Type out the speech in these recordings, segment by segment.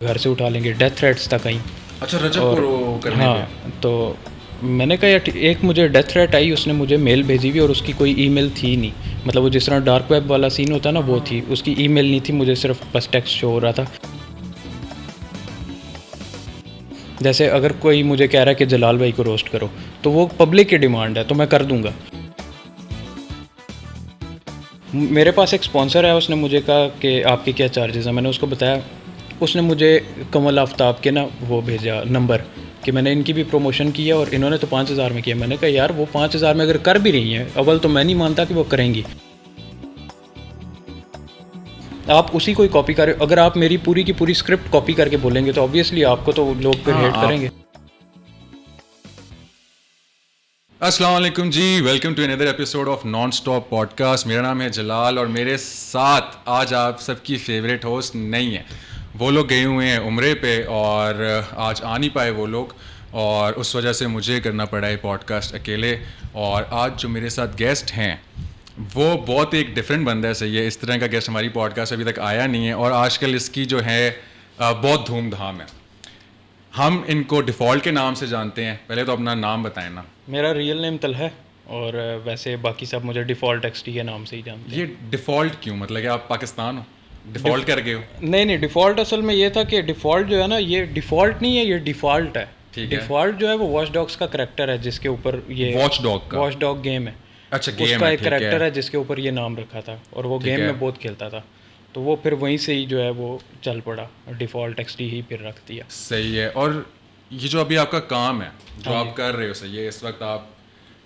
घर से उठा लेंगे, डेथ थ्रेट्स तक आई। अच्छा, रजब को करने हाँ, तो मैंने कहा यार, एक मुझे डेथ थ्रेट आई, उसने मुझे मेल भेजी हुई और उसकी कोई ईमेल थी नहीं, मतलब वो जिस तरह डार्क वेब वाला सीन होता है ना, वो थी, उसकी ईमेल नहीं थी, मुझे सिर्फ बस टेक्स्ट शो हो रहा था। जैसे अगर कोई मुझे कह रहा है कि जलाल भाई को रोस्ट करो, तो वो पब्लिक की डिमांड है, तो मैं कर दूंगा। मेरे पास एक स्पॉन्सर है, उसने मुझे कहा कि आपके क्या चार्जेस हैं, मैंने उसको बताया। उसने मुझे कमल आफ्ताब के ना वो भेजा नंबर कि मैंने इनकी भी प्रमोशन की है और इन्होंने तो 5,000 में किया। मैंने कहा यार, वो 5,000 में अगर कर भी रही हैं, अव्वल तो मैं नहीं मानता कि वो करेंगी। आप उसी को ही कॉपी करें। अगर आप मेरी पूरी की पूरी स्क्रिप्ट कॉपी करके बोलेंगे तो ऑब्वियसली आपको तो लोग फिर हेट करेंगे। अस्सलाम वालेकुम जी, welcome to another episode of non stop podcast. मेरा नाम है जलाल और मेरे साथ आज आप सबकी फेवरेट होस्ट नहीं है। वो लोग गए हुए हैं उम्रे पे और आज आ नहीं पाए वो लोग, और उस वजह से मुझे करना पड़ा है पॉडकास्ट अकेले। और आज जो मेरे साथ गेस्ट हैं वो बहुत एक डिफरेंट बंदा है, सही है। इस तरह का गेस्ट हमारी पॉडकास्ट अभी तक आया नहीं है और आजकल इसकी जो है बहुत धूमधाम है। हम इनको डिफ़ॉल्ट के नाम से जानते हैं। पहले तो अपना नाम बताएं ना। मेरा रियल नेम तलहा है और वैसे बाकी सब मुझे डिफ़ॉल्ट एक्सटी के नाम से ही जानते हैं। ये डिफ़ॉल्ट क्यों, मतलब कि आप पाकिस्तान हो, डिफ़ॉल्ट कर गए हो? नहीं, डिफ़ॉल्ट असल में ये था कि डिफ़ॉल्ट जो है ना, ये डिफ़ॉल्ट नहीं है, ये डिफ़ॉल्ट है। ठीक है। डिफ़ॉल्ट जो है वो वॉच डॉग्स का करैक्टर है, जिसके ऊपर ये वॉच डॉग का? वॉच डॉग गेम है। अच्छा, गेम उसका है, एक ठीक करैक्टर है। है जिसके ऊपर ये नाम रखा था और वो ठीक गेम है। में बहुत खेलता था, तो वो फिर वहीं से ही जो है वो चल पड़ा, डिफ़ॉल्ट एक्सटी ही फिर रख दिया। सही है। और ये जो अभी आपका काम है जो हाँ आप कर रहे हो, सही है, इस वक्त आप,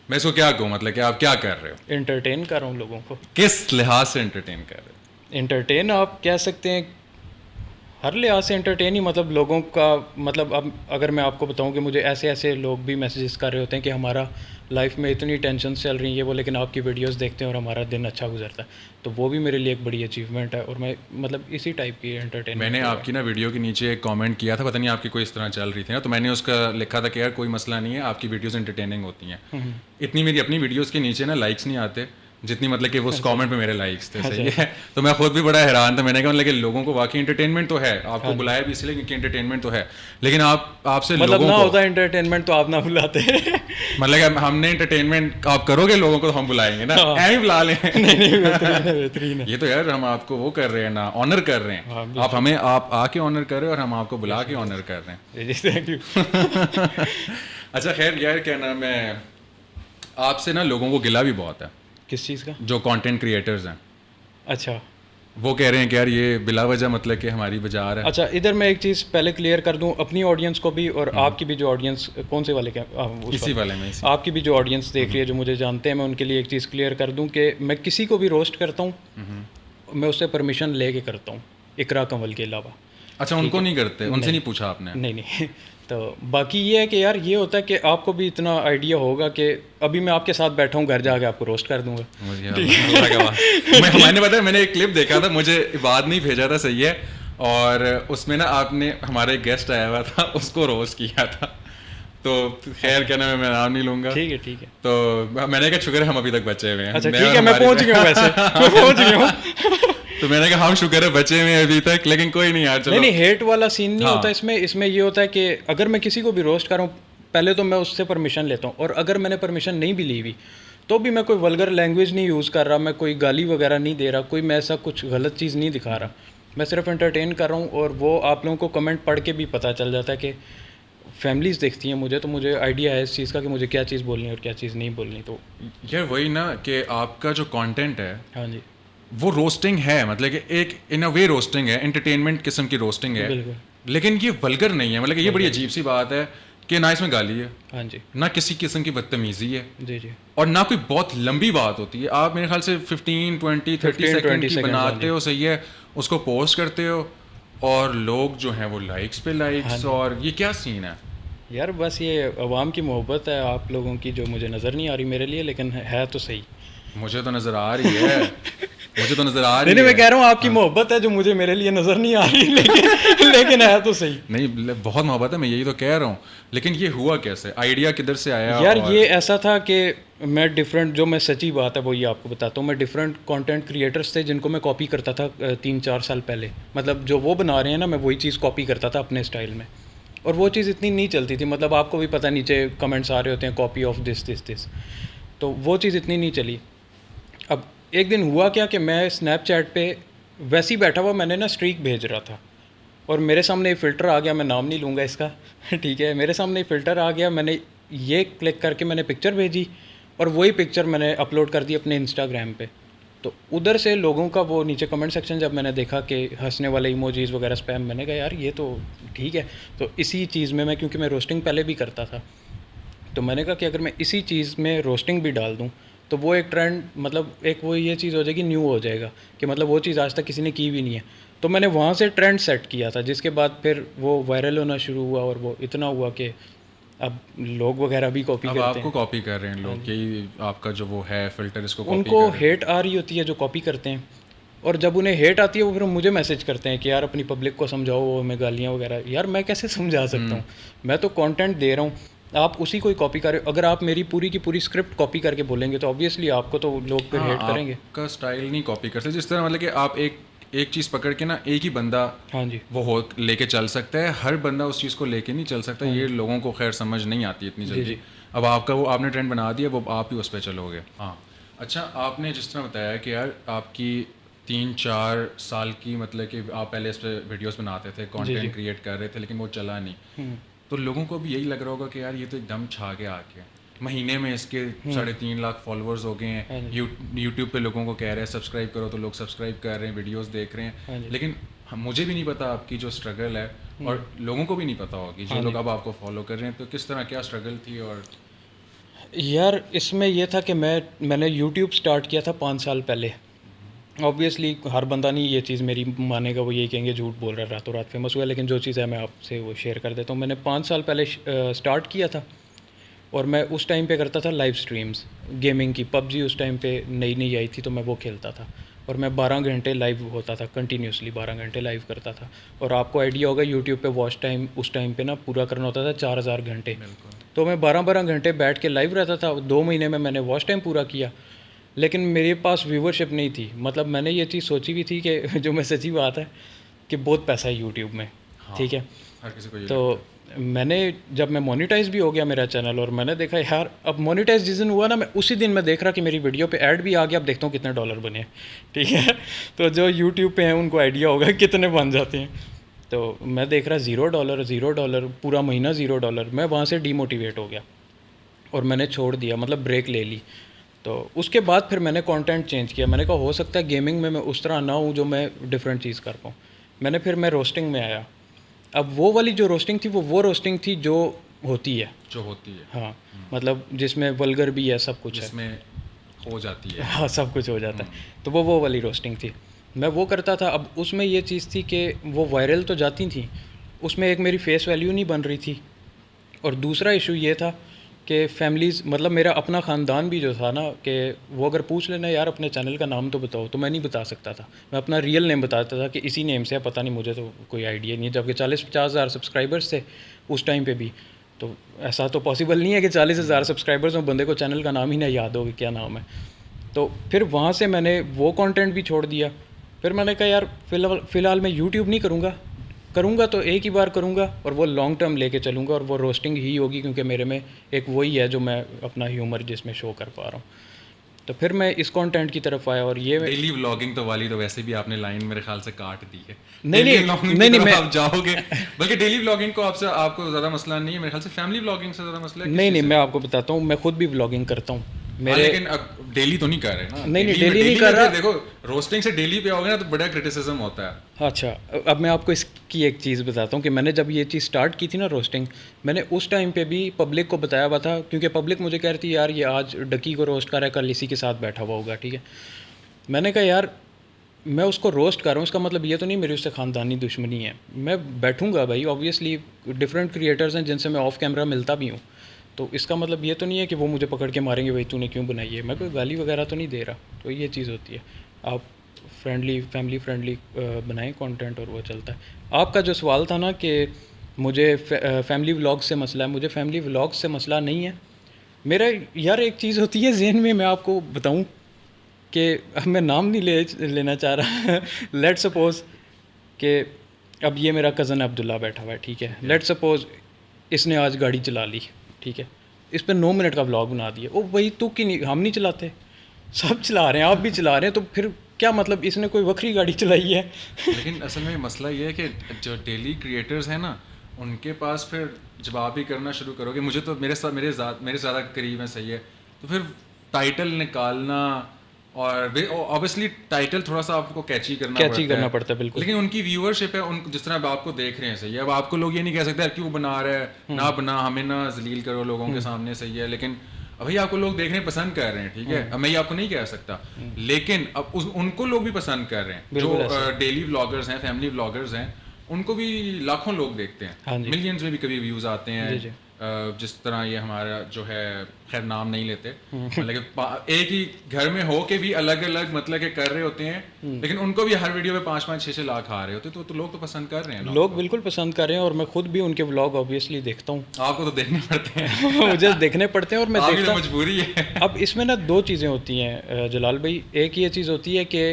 मैं इसको क्या कहूँ, मतलब कि आप क्या कर रहे हो? एंटरटेन कर रहा हूँ लोगों को। किस लिहाज से एंटरटेन कर रहे हो? एंटरटेन आप कह सकते हैं, हर लिहाज से एंटरटेन ही, मतलब लोगों का, मतलब अब अगर मैं आपको बताऊं कि मुझे ऐसे ऐसे लोग भी मैसेजेस कर रहे होते हैं कि हमारा लाइफ में इतनी टेंशन चल रही है वो, लेकिन आपकी वीडियोस देखते हैं और हमारा दिन अच्छा गुजरता है, तो वो भी मेरे लिए एक बड़ी अचीवमेंट है। और मैं मतलब इसी टाइप की एंटरटेनमेंट। मैंने आपकी ना वीडियो के नीचे एक कमेंट किया था, पता नहीं आपकी कोई इस तरह चल रही थी ना, तो मैंने उसका लिखा था कि यार कोई मसला नहीं है, आपकी वीडियोस एंटरटेनिंग होती हैं। इतनी मेरी अपनी वीडियोस के नीचे ना लाइक्स नहीं आते जितनी मतलब कि उस कमेंट पे मेरे लाइक्स थे, सही है। तो मैं खुद भी बड़ा हैरान था। मैंने कहा मतलब कि लोगों को वाकई एंटरटेनमेंट तो है, आपको बुलाया भी इसलिए क्योंकि एंटरटेनमेंट तो है, लेकिन आपसे मतलब लोगों ना को होता एंटरटेनमेंट तो आप ना बुलाते। मतलब कि हमने एंटरटेनमेंट आप करोगे लोगों को तो हम बुलाएंगे ना, हाँ। ऐसे ही बुला लें। नहीं, बेहतरीन है। ये तो यार हम आपको वो कर रहे हैं ना, ऑनर कर रहे हैं। हाँ, आप हमें आप आके ऑनर कर रहे हो और हम आपको बुला के ऑनर कर रहे हैं। जी, थैंक यू। अच्छा खैर यार, क्या नाम है, आपसे ना लोगों को गिला भी बहुत है, किस चीज़ का? जो कंटेंट क्रिएटर्स हैं। अच्छा वो कह रहे हैं कि यार ये बिला वजह मतलब कि हमारी बाजार है। अच्छा, इधर मैं एक चीज़ पहले क्लियर कर दूं अपनी ऑडियंस को भी, और आपकी भी जो ऑडियंस, कौन से वाले क्या इसी वाले में इसी। आपकी भी जो ऑडियंस देख रही है, जो मुझे जानते हैं, मैं उनके लिए एक चीज़ क्लियर कर दूं कि मैं किसी को भी रोस्ट करता हूं, मैं उससे परमिशन लेके करता हूं, इकरा कंवल के अलावा। अच्छा, उनको नहीं करते, उनसे नहीं पूछा आपने? नहीं तो बाकी ये है कि यार, ये होता है कि आपको भी इतना आइडिया होगा कि अभी मैं आपके साथ बैठा हूँ, घर जाके आपको रोस्ट कर दूंगा। मैंने पता है, मैंने एक क्लिप देखा था, मुझे इबाद नहीं भेजा था, सही है, और उसमें ना आपने हमारे गेस्ट आया हुआ था उसको रोस्ट किया था। तो खैर क्या नाम है, मैं नाम नहीं लूंगा। ठीक है तो मैंने कहा शुक्र है हम अभी तक बचे हुए हैं। अच्छा ठीक है, मैं पहुंच गया हूँ, वैसे मैं पहुंच गया हूँ। तो मैंने कहा हम शुक्र है बचे हुए हैं अभी तक, लेकिन कोई नहीं यार, चलो। नहीं, हेट वाला सीन नहीं हाँ। होता इसमें ये होता है कि अगर मैं किसी को भी रोस्ट कर रहा हूँ, पहले तो मैं उससे परमिशन लेता हूँ, और अगर मैंने परमिशन नहीं भी ली हुई तो भी मैं कोई वल्गर लैंग्वेज नहीं यूज़ कर रहा, मैं कोई गाली वगैरह नहीं दे रहा, कोई मैं ऐसा कुछ गलत चीज़ नहीं दिखा रहा, मैं सिर्फ एंटरटेन कर रहा हूँ। और वो आप लोगों को कमेंट पढ़ के भी पता चल जाता है कि फैमिलीज़ देखती हैं मुझे, तो मुझे आइडिया है इस चीज़ का कि मुझे क्या चीज़ बोलनी है और क्या चीज़ नहीं बोलनी। तो यार वही ना कि आपका जो कंटेंट है हाँ जी, वो रोस्टिंग है, मतलब कि एक इन अ वे रोस्टिंग है, एंटरटेनमेंट किस्म की रोस्टिंग है, बिल्कुल। लेकिन ये वल्गर नहीं है। मतलब कि ये बड़ी अजीब सी बात है कि ना इसमें गाली है, हाँ जी ना किसी किस्म की बदतमीजी है, जी और ना कोई बहुत लंबी बात होती है। आप मेरे ख्याल से 15, 20, 30 सेकंड की सेकंड बनाते हो, सही है, उसको पोस्ट करते हो और लोग जो हैं वो लाइक्स पे लाइक्स, और ये क्या सीन है यार, बस ये अवाम की मोहब्बत है आप लोगों की, जो मुझे नज़र नहीं आ रही मेरे लिए, लेकिन है तो सही। मुझे तो नज़र आ रही है। मुझे तो नज़र आ रही नहीं नहीं, है। मैं कह रहा हूँ आपकी मोहब्बत है जो मुझे मेरे लिए नज़र नहीं आ रही, लेकिन है तो सही। नहीं, बहुत मोहब्बत है, मैं यही तो कह रहा हूँ। लेकिन ये हुआ कैसे, आइडिया किधर से आया? यार और ये ऐसा था कि मैं डिफरेंट, जो मैं सच्ची बात है वो ये आपको बताता हूँ, मैं डिफरेंट कंटेंट क्रिएटर्स थे जिनको मैं कॉपी करता था 3-4 साल पहले। मतलब जो वो बना रहे हैं ना, मैं वही चीज़ कॉपी करता था अपने स्टाइल में, और वो चीज़ इतनी नहीं चलती थी। मतलब आपको भी पता, नीचे कमेंट्स आ रहे होते हैं कॉपी ऑफ दिस, तो वो चीज़ इतनी नहीं चली। अब एक दिन हुआ क्या कि मैं स्नैपचैट पे वैसे ही बैठा हुआ, मैंने ना स्ट्रीक भेज रहा था, और मेरे सामने एक फ़िल्टर आ गया, मैं नाम नहीं लूँगा इसका ठीक है, मेरे सामने एक फ़िल्टर आ गया, मैंने ये क्लिक करके मैंने पिक्चर भेजी, और वही पिक्चर मैंने अपलोड कर दी अपने इंस्टाग्राम पे। तो उधर से लोगों का वो नीचे कमेंट सेक्शन जब मैंने देखा कि हंसने वाले इमोजीज़ वगैरह स्पैम, मैंने कहा यार ये तो ठीक है। तो इसी चीज़ में मैं, क्योंकि मैं रोस्टिंग पहले भी करता था, तो मैंने कहा कि अगर मैं इसी चीज़ में रोस्टिंग भी डाल दूँ तो वो एक ट्रेंड, मतलब एक वो ये चीज़ हो जाएगी, न्यू हो जाएगा कि मतलब वो चीज़ आज तक किसी ने की भी नहीं है। तो मैंने वहाँ से ट्रेंड सेट किया था, जिसके बाद फिर वो वायरल होना शुरू हुआ, और वो इतना हुआ कि अब लोग वगैरह भी कॉपी अब करते आपको हैं। कॉपी कर रहे हैं लोग, यही आपका जो वो है फ़िल्टर, इसको कॉपी उनको कर रहे हैं। हेट आ रही होती है जो कॉपी करते हैं, और जब उन्हें हेट आती है वो फिर मुझे मैसेज करते हैं कि यार अपनी पब्लिक को समझाओ, वो हमें गालियाँ वगैरह। यार मैं कैसे समझा सकता हूँ, मैं तो कंटेंट दे रहा हूँ, आप उसी को ही कॉपी कर रहे हो। अगर आप मेरी पूरी की पूरी स्क्रिप्ट कॉपी करके बोलेंगे तो ऑब्वियसली आपको तो लोग फिर हाँ, हेट करेंगे। आपका स्टाइल नहीं कॉपी कर सकते। जिस तरह मतलब कि आप एक एक चीज़ पकड़ के ना, एक ही बंदा हाँ जी, वो हो लेके चल सकता है, हर बंदा उस चीज़ को लेके नहीं चल सकता। ये लोगों को खैर समझ नहीं आती इतनी जी जल्दी। जी। अब आपका वो आपने ट्रेंड बना दिया, वो आप ही उस पर चलोगे। हाँ, अच्छा, आपने जिस तरह बताया कि यार आपकी 3-4 साल की, मतलब कि आप पहले इस पर वीडियोज़ बनाते थे, जी जी। कंटेंट क्रिएट कर रहे थे, लेकिन वो चला नहीं, तो लोगों को भी यही लग रहा होगा कि यार ये तो एकदम छा के आके महीने में इसके 3.5 लाख फॉलोअर्स हो गए हाँ हैं। जी, यूट्यूब पे लोगों को कह रहे हैं सब्सक्राइब करो, तो लोग सब्सक्राइब कर रहे हैं, वीडियोस देख रहे हाँ हैं। जी, लेकिन मुझे भी नहीं पता आपकी जो स्ट्रगल है, और लोगों को भी नहीं पता होगी जो हाँ लोग जी। अब आपको फॉलो कर रहे हैं, तो किस तरह क्या स्ट्रगल थी। और यार इसमें ये था कि मैंने यूट्यूब स्टार्ट किया था 5 साल पहले। ऑब्वियसली हर बंदा नहीं ये चीज़ मेरी मानेगा, वो यही कहेंगे झूठ बोल रहा है, रातों रात फेमस हुआ। लेकिन जो चीज़ है मैं आपसे वो शेयर कर देता हूँ। मैंने 5 साल पहले स्टार्ट किया था, और मैं उस टाइम पे करता था लाइव स्ट्रीम्स गेमिंग की। पबजी उस टाइम पे नई नई आई थी, तो मैं वो खेलता था, और मैं 12 घंटे लाइव होता था, कंटिन्यूसली 12 घंटे लाइव करता था। और आपको आइडिया होगा यूट्यूब पे वॉच टाइम उस टाइम पे ना पूरा करना होता था 4000 घंटे। बिल्कुल, तो मैं 12-12 घंटे बैठ के लाइव रहता था। 2 महीने में मैंने वॉच टाइम पूरा किया, लेकिन मेरे पास व्यूवरशिप नहीं थी। मतलब मैंने ये चीज़ सोची भी थी कि जो मैं सच्ची बात है कि बहुत पैसा है यूट्यूब में, हाँ, ठीक है। हर किसी को ये तो लगता है। मैंने, जब मैं मोनेटाइज भी हो गया मेरा चैनल, और मैंने देखा यार अब मोनेटाइज जिस दिन हुआ ना, मैं उसी दिन मैं देख रहा कि मेरी वीडियो पे ऐड भी आ गया। अब देखता हूँ कितने डॉलर बने हैं, ठीक है। तो जो यूट्यूब पे हैं उनको आइडिया होगा कितने बन जाते हैं। तो मैं देख रहा $0 पूरा महीना $0। मैं वहाँ से डीमोटिवेट हो गया, और मैंने छोड़ दिया, मतलब ब्रेक ले ली। तो उसके बाद फिर मैंने कंटेंट चेंज किया। मैंने कहा हो सकता है गेमिंग में मैं उस तरह ना हूँ जो मैं डिफरेंट चीज़ कर पाऊँ। मैं रोस्टिंग में आया। अब वो वाली जो रोस्टिंग थी वो रोस्टिंग थी जो होती है, जो होती है, हाँ, मतलब जिसमें वल्गर भी है, सब कुछ है। जिसमें हो जाती है। हाँ, सब कुछ हो जाता है। तो वो वाली रोस्टिंग थी, मैं वो करता था। अब उसमें ये चीज़ थी कि वो वायरल तो जाती थी, उसमें एक मेरी फेस वैल्यू नहीं बन रही थी, और दूसरा इशू ये था कि फैमिलीज़, मतलब मेरा अपना ख़ानदान भी जो था ना, कि वो अगर पूछ लेना यार अपने चैनल का नाम तो बताओ, तो मैं नहीं बता सकता था। मैं अपना रियल नेम बताता था कि इसी नेम से है, पता नहीं, मुझे तो कोई आइडिया नहीं है। जबकि 40-50 हज़ार सब्सक्राइबर्स थे उस टाइम पे भी, तो ऐसा तो पॉसिबल नहीं है कि 40,000 सब्सक्राइबर्स में बंदे को चैनल का नाम ही ना याद हो कि क्या नाम है। तो फिर वहाँ से मैंने वो कंटेंट भी छोड़ दिया। फिर मैंने कहा यार फ़िलहाल मैं यूट्यूब नहीं करूँगा तो एक ही बार करूँगा, और वो लॉन्ग टर्म लेके चलूँगा, और वो रोस्टिंग ही होगी, क्योंकि मेरे में एक वही है जो मैं अपना ह्यूमर जिसमें शो कर पा रहा हूँ। तो फिर मैं इस कंटेंट की तरफ आया, और ये डेली व्लॉगिंग तो वाली तो वैसे भी आपने लाइन मेरे ख्याल से काट दी है। नहीं डेली नहीं व्लॉगिंग नहीं की नहीं तरफ मैं आप जाओगे, बल्कि डेली व्लॉगिंग को आपको ज़्यादा मसला नहीं है मेरे ख्याल से, फैमिली व्लॉगिंग से ज़्यादा मसला है किस नहीं चीज़ नहीं से? मैं आपको बताता हूँ, मैं खुद भी व्लॉगिंग करता हूँ हाँ, मेरे। लेकिन अब डेली तो नहीं कर रहे ना। नहीं नहीं, डेली डेली नहीं में कर फिर रहा। देखो, रोस्टिंग से डेली पे आओगे ना तो बड़ा क्रिटिसिज्म होता है। अच्छा, अब मैं आपको इसकी एक चीज़ बताता हूँ कि मैंने जब ये चीज़ स्टार्ट की थी ना रोस्टिंग, मैंने उस टाइम पे भी पब्लिक को बताया हुआ था, क्योंकि पब्लिक मुझे कह रही थी यार ये आज डकी को रोस्ट कर रहा है, कल इसी के साथ बैठा हुआ होगा, ठीक है। मैंने कहा यार मैं उसको रोस्ट कर रहा हूँ, इसका मतलब ये तो नहीं मेरी उससे ख़ानदानी दुश्मनी है। मैं बैठूँगा भाई, ऑब्वियसली डिफरेंट क्रिएटर्स हैं जिनसे मैं ऑफ कैमरा मिलता भी हूँ, तो इसका मतलब ये तो नहीं है कि वो मुझे पकड़ के मारेंगे भाई तूने क्यों बनाई है। मैं कोई गाली वगैरह तो नहीं दे रहा, तो ये चीज़ होती है। आप फ्रेंडली फैमिली फ्रेंडली बनाएं कंटेंट और वो चलता है। आपका जो सवाल था ना कि मुझे फैमिली व्लॉग से मसला है, मुझे फैमिली व्लॉग से मसला नहीं है। मेरा यार एक चीज़ होती है ज़हन में, मैं आपको बताऊं कि अब मैं नाम नहीं लेना चाह रहा लेट सपोज़ कि अब ये मेरा कज़न अब्दुल्ला बैठा हुआ है, ठीक है, लेट सपोज़ इसने आज गाड़ी चला ली, ठीक है, इस पर 9 मिनट का व्लॉग बना दिया। ओ भाई तू कि नहीं, हम नहीं चलाते, सब चला रहे हैं, आप भी चला रहे हैं, तो फिर क्या मतलब इसने कोई वक्री गाड़ी चलाई है। लेकिन असल में मसला ये है कि जो डेली क्रिएटर्स हैं ना, उनके पास फिर जब आप भी करना शुरू करोगे, मुझे तो मेरे साथ मेरे ज़्यादा करीब है, सही है, तो फिर टाइटल निकालना और ऑब्वियसली टाइटल थोड़ा सा आपको कैची करना पड़ता है बिल्कुल। लेकिन उनकी व्यूअरशिप है, उन जिस तरह अब आपको देख रहे हैं, सही है, अब आपको लोग ये नहीं कह सकते यार क्यों बना रहा है, ना बना, हमें ना जलील करो लोगों के सामने, सही है, लेकिन अभी आपको लोग देखने पसंद कर रहे हैं, ठीक है, अब मैं ये आपको नहीं कह सकता, लेकिन अब उनको लोग भी पसंद कर रहे हैं, जो डेली व्लॉगर्स हैं, फैमिली व्लॉगर्स हैं, उनको भी लाखों लोग देखते हैं, मिलियंस में भी कभी व्यूज़ आते हैं। जिस तरह ये हमारा जो है, खैर नाम नहीं लेते, मतलब एक ही घर में हो के भी अलग अलग मतलब के कर रहे होते हैं, लेकिन उनको भी हर वीडियो में 5-5, 6-6 लाख आ रहे होते, तो लोग तो पसंद कर रहे हैं, लोग बिल्कुल पसंद कर रहे हैं, और मैं खुद भी उनके व्लॉग ऑब्वियसली देखता हूँ। आपको तो देखने पड़ते हैं मुझे देखने पड़ते हैं और मैं देखता हूँ, मजबूरी है। अब इसमें ना 2 चीज़ें होती हैं जलाल भाई। एक ये चीज़ होती है कि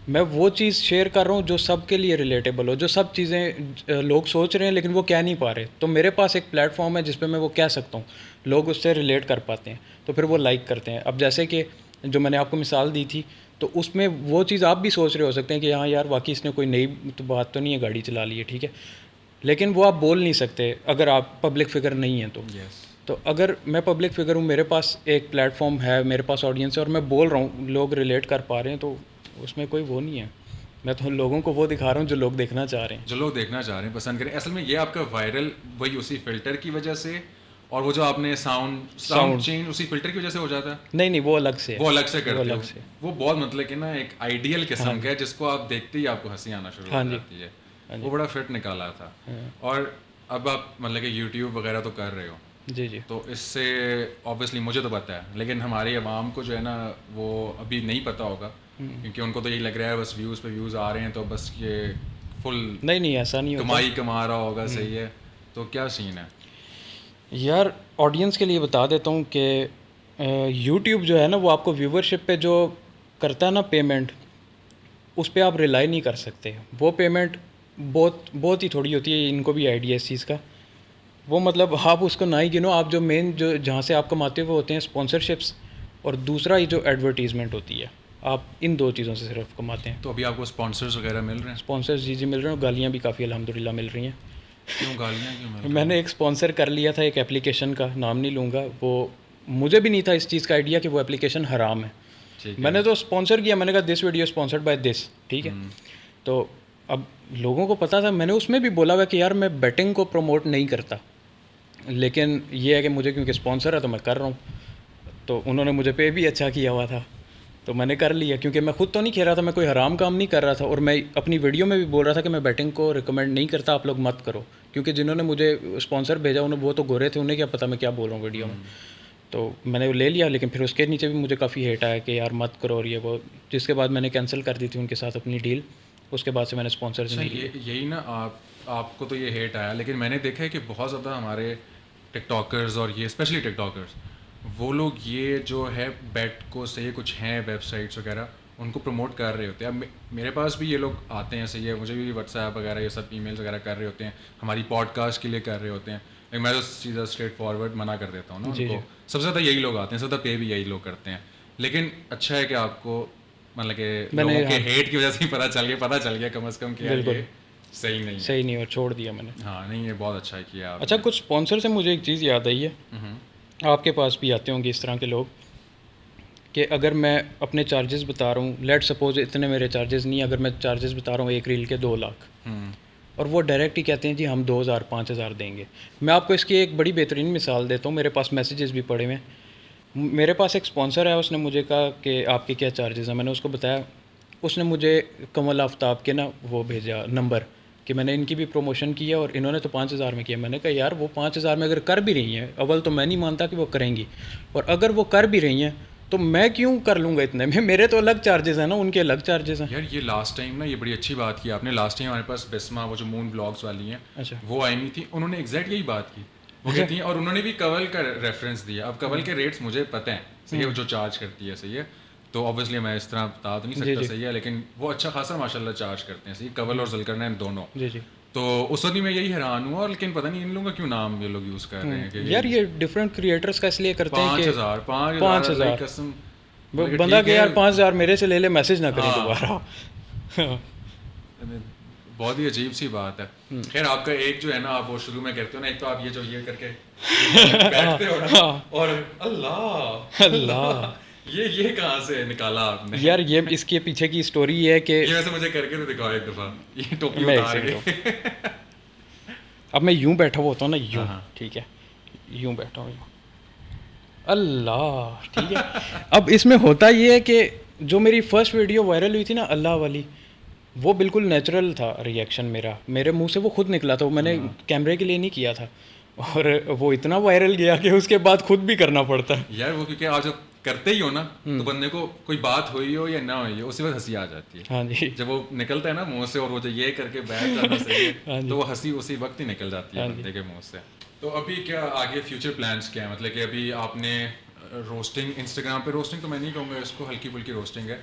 मैं वो चीज़ शेयर कर रहा हूँ जो सबके लिए रिलेटेबल हो, जो सब चीज़ें लोग सोच रहे हैं लेकिन वो कह नहीं पा रहे, तो मेरे पास एक प्लेटफॉर्म है जिस पे मैं वो कह सकता हूँ, लोग उससे रिलेट कर पाते हैं, तो फिर वो लाइक करते हैं। अब जैसे कि जो मैंने आपको मिसाल दी थी, तो उसमें वो चीज़ आप भी सोच रहे हो सकते हैं कि हाँ यार वाकई इसने कोई नई तो बात तो नहीं है, गाड़ी चला ली है, ठीक है, लेकिन वो आप बोल नहीं सकते अगर आप पब्लिक फिगर नहीं हैं तो। तो अगर मैं पब्लिक फिगर हूँ, मेरे पास एक प्लेटफॉर्म है, मेरे पास ऑडियंस है, और मैं बोल रहा हूँ, लोग रिलेट कर पा रहे हैं, तो उसमें कोई वो नहीं है। मैं तो लोगों को वो दिखा रहा हूँ जो लोग देखना चाह रहे हैं, जो लोग देखना चाह रहे हैं, पसंद करें। असल में ये आपका वायरल वही उसी फिल्टर की वजह से, और वो जो आपने साउंड चेंज उसी फिल्टर की वजह से हो जाता है। नहीं वो अलग से, वो अलग से करते हो, वो बहुत मतलब कि ना एक आइडियल किस्म का है, जिसको आप देखते ही आपको हंसी आना शुरू हो जाती है, वो बड़ा फिट निकाला था। और अब आप मतलब कि यूट्यूब वगैरह तो कर रहे हो, जी जी, तो इससे ऑब्वियसली मुझे तो पता है, लेकिन हमारी आवाम को जो है ना वो अभी नहीं पता होगा, क्योंकि उनको तो यही लग रहा है बस व्यूज़ पे व्यूज़ आ रहे हैं, तो बस ये फुल नहीं ऐसा नहीं होता, कमाई कमा रहा होगा, सही है, तो क्या सीन है यार। ऑडियंस के लिए बता देता हूँ कि यूट्यूब जो है ना, वो आपको व्यूवरशिप पे जो करता है ना पेमेंट, उस पर आप रिलाई नहीं कर सकते। वो पेमेंट बहुत ही थोड़ी होती है, इनको भी आइडिया इस चीज़ का। वो मतलब आप उसको ना ही गिनो, आप जो मेन जो जहाँ से आप कमाते हो वो होते हैं स्पॉन्सरशिप्स, और दूसरा ही जो एडवर्टीज़मेंट होती है, आप इन 2 चीज़ों से सिर्फ कमाते हैं। तो अभी आपको स्पॉन्सर्स वगैरह मिल रहे हैं? स्पॉन्सर्स जी मिल रहे हैं, गालियाँ भी काफ़ी अल्हम्दुलिल्लाह मिल रही हैं। क्यों गालियाँ क्यों मिल रही हैं? मैंने एक स्पॉन्सर कर लिया था एक एप्लीकेशन का, नाम नहीं लूँगा, वो मुझे भी नहीं था इस चीज़ का आइडिया कि वो एप्लीकेशन हराम है। मैंने तो स्पॉन्सर किया, मैंने कहा this video sponsored by this, ठीक है, तो अब लोगों को पता था, मैंने उसमें भी बोला हुआ कि यार मैं बैटिंग को प्रमोट नहीं करता, लेकिन ये है कि मुझे क्योंकि स्पॉन्सर है तो मैं कर रहा हूँ, तो उन्होंने मुझे पे भी अच्छा किया हुआ था, तो मैंने कर लिया, क्योंकि मैं खुद तो नहीं खेल रहा था, मैं कोई हराम काम नहीं कर रहा था, और मैं अपनी वीडियो में भी बोल रहा था कि मैं बैटिंग को रिकमेंड नहीं करता, आप लोग मत करो, क्योंकि जिन्होंने मुझे स्पॉन्सर भेजा उन्हें वो तो गोरे थे, उन्हें क्या पता मैं क्या बोल रहा हूँ वीडियो में। तो मैंने वो ले लिया, लेकिन फिर उसके नीचे भी मुझे काफ़ी हेट आया कि यार मत करो और ये वो, जिसके बाद मैंने कैंसिल कर दी थी उनके साथ अपनी डील, उसके बाद से मैंने स्पॉन्सर नहीं लिया। यही ना, आपको तो ये हेट आया, लेकिन मैंने देखा है कि बहुत ज़्यादा हमारे टिकटॉकर्स और ये स्पेशली टिकटॉकर्स, वो लोग ये जो है बैट को से कुछ हैं वेबसाइट्स वगैरह, उनको प्रमोट कर रहे होते हैं। अब मेरे पास भी ये लोग आते हैं, सही है, मुझे भी व्हाट्सएप वगैरह ये सब ईमेल्स वगैरह कर रहे होते हैं, हमारी पॉडकास्ट के लिए कर रहे होते हैं, लेकिन मैं तो सीधा स्ट्रेट फॉरवर्ड मना कर देता हूँ ना उनको। सबसे ज़्यादा यही लोग आते हैं, सबसे ज़्यादा पे भी यही लोग करते हैं, लेकिन अच्छा है कि आपको मतलब कि लोगों के हेट की वजह से ही पता चल गया कम से कम कि यार ये सही नहीं, और छोड़ दिया मैंने। हाँ नहीं, ये बहुत अच्छा है किया आपने। अच्छा, कुछ स्पॉन्सर से मुझे एक चीज़ याद आई है, आपके पास भी आते होंगे इस तरह के लोग, कि अगर मैं अपने चार्जेस बता रहा हूँ, लेट सपोज इतने मेरे चार्जेस नहीं, अगर मैं चार्जेस बता रहा हूँ एक रील के 2 लाख, और वो डायरेक्ट ही कहते हैं जी हम 2000 5000 देंगे। मैं आपको इसकी एक बड़ी बेहतरीन मिसाल देता हूँ, मेरे पास मैसेजेस भी पड़े हुए हैं। मेरे पास एक स्पॉन्सर है, उसने मुझे कहा कि आपके क्या चार्जेस हैं, मैंने उसको बताया, उसने मुझे कमल आफ्ताब के ना वो भेजा नंबर कि मैंने इनकी भी प्रमोशन की है और इन्होंने तो 5000 में किया। मैंने कहा यार वो 5000 में अगर कर भी रही हैं, अव्वल तो मैं नहीं मानता कि वो करेंगी, और अगर वो कर भी रही हैं तो मैं क्यों कर लूँगा इतने में? मेरे तो अलग चार्जेस हैं ना, उनके अलग चार्जेस हैं। यार ये लास्ट टाइम ना, ये बड़ी अच्छी बात की आपने। लास्ट टाइम हमारे पास बिस्मा, वो जो मून ब्लॉग्स वाली हैं, अच्छा। वो आई हुई थी, उन्होंने एग्जैक्ट यही बात की। वो कहती हैं, और उन्होंने भी कवल का रेफरेंस दिया। अब कवल के रेट्स मुझे पता हैं, सही है, जो चार्ज करती है, सही है। तो ऑब्वियसली मैं इस तरह बता तो नहीं सकता, सही है, लेकिन वो अच्छा खासा माशाल्लाह चार्ज करते हैं, सही। कवल और ज़ुल्करनैन दोनों। जी जी। तो उस वक्त भी मैं यही हैरान हुआ, लेकिन पता नहीं इन लोगों का क्यों नाम ये लोग यूज़ कर रहे हैं कि यार ये डिफरेंट क्रिएटर्स का इसलिए करते हैं कि 5,000 कसम। बंदा के यार 5,000 मेरे से ले ले, मैसेज ना करे हाँ। दोबारा। बहुत ही अजीब सी बात है। खैर आपका एक जो है ना, आप वो शुरू में कहते हो ना, एक तो आप ये जो ये करके बैठते हो ना, और अल्लाह अल्लाह ये कहाँ से निकाला आपने? यार ये इसके पीछे की स्टोरी है कि ये वैसे मुझे करके तो दिखाओ एक दफा, ये टोपी मैं उतार एक के। अब मैं यूं बैठा हुआ होता हूँ ना, यूं, हाँ। ठीक है, यूं बैठा हूँ यूं। अल्लाह, ठीक है। अब इसमें होता ये है कि जो मेरी फर्स्ट वीडियो वायरल हुई थी ना, अल्लाह वाली, वो बिल्कुल नेचुरल था रिएक्शन मेरा, मेरे मुंह से वो खुद निकला था, वो मैंने कैमरे के लिए नहीं किया था, और वो इतना वायरल गया कि उसके बाद खुद भी करना पड़ता है। यार वो क्योंकि आप जब करते ही हो ना, तो बंदे को कोई बात हुई हो या ना हुई हो, उसी वक्त हंसी आ जाती है। हाँ जी। जब वो निकलता है ना मुंह से, और वो जो ये करके बैठ जाना सही हाँ है, जी। तो वो हंसी उसी वक्त ही निकल जाती है हाँ जी। बंदे के मुंह से। तो अभी क्या आगे फ्यूचर प्लान्स क्या है? मतलब कि अभी आपने रोस्टिंग, इंस्टाग्राम पे रोस्टिंग तो मैं नहीं कहूँगा इसको, हल्की फुल्की रोस्टिंग है,